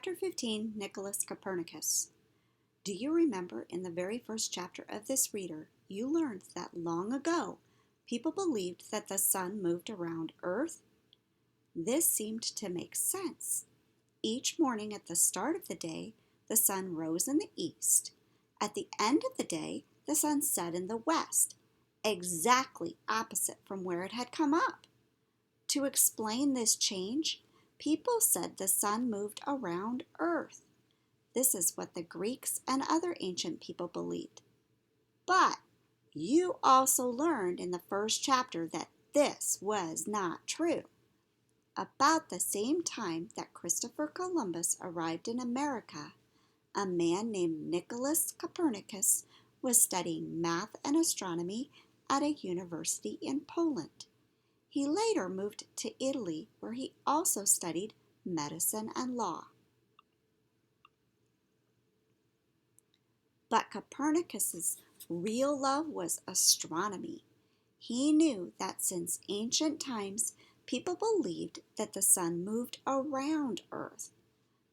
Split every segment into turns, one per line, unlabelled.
Chapter 15, Nicholas Copernicus. Do you remember in the very first chapter of this reader, you learned that long ago, people believed that the sun moved around Earth? This seemed to make sense. Each morning at the start of the day, the sun rose in the east. At the end of the day, the sun set in the west, exactly opposite from where it had come up. To explain this change, people said the sun moved around Earth. This is what the Greeks and other ancient people believed. But you also learned in the first chapter that this was not true. About the same time that Christopher Columbus arrived in America, a man named Nicholas Copernicus was studying math and astronomy at a university in Poland. He later moved to Italy, where he also studied medicine and law. But Copernicus's real love was astronomy. He knew that since ancient times, people believed that the sun moved around Earth.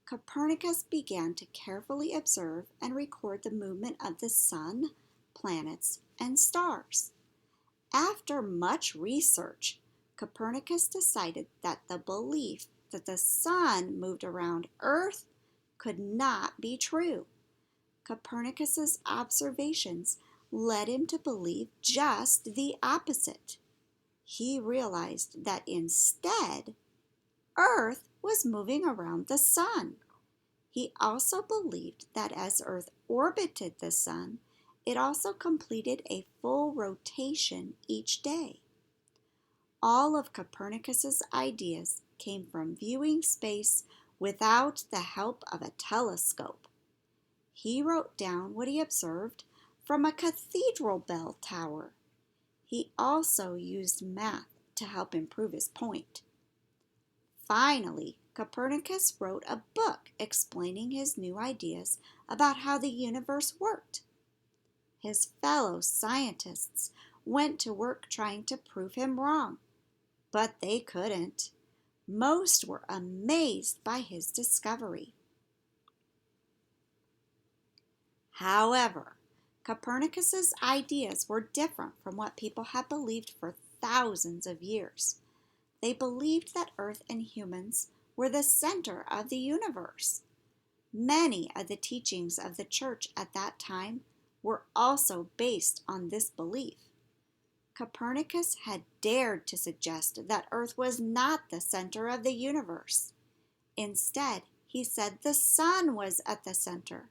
Copernicus began to carefully observe and record the movement of the sun, planets, and stars. After much research, Copernicus decided that the belief that the sun moved around Earth could not be true. Copernicus's observations led him to believe just the opposite. He realized that instead, Earth was moving around the sun. He also believed that as Earth orbited the sun, it also completed a full rotation each day. All of Copernicus's ideas came from viewing space without the help of a telescope. He wrote down what he observed from a cathedral bell tower. He also used math to help him prove his point. Finally, Copernicus wrote a book explaining his new ideas about how the universe worked. His fellow scientists went to work trying to prove him wrong, but they couldn't. Most were amazed by his discovery. However, Copernicus's ideas were different from what people had believed for thousands of years. They believed that Earth and humans were the center of the universe. Many of the teachings of the church at that time were also based on this belief. Copernicus had dared to suggest that Earth was not the center of the universe. Instead, he said the sun was at the center.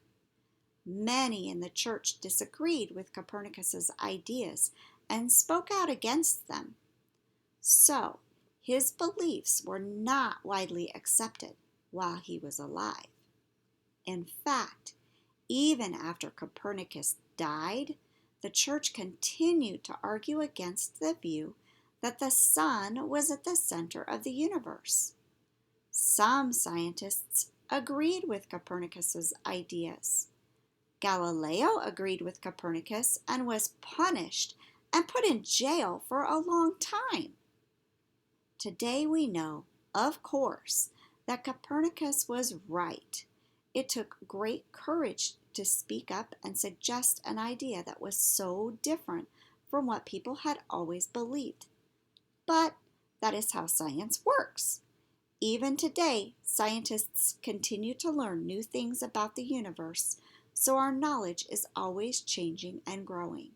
Many in the church disagreed with Copernicus's ideas and spoke out against them. So, his beliefs were not widely accepted while he was alive. In fact, even after Copernicus died, the church continued to argue against the view that the sun was at the center of the universe. Some scientists agreed with Copernicus's ideas. Galileo agreed with Copernicus and was punished and put in jail for a long time. Today we know, of course, that Copernicus was right. It took great courage to speak up and suggest an idea that was so different from what people had always believed. But that is how science works. Even today, scientists continue to learn new things about the universe, so our knowledge is always changing and growing.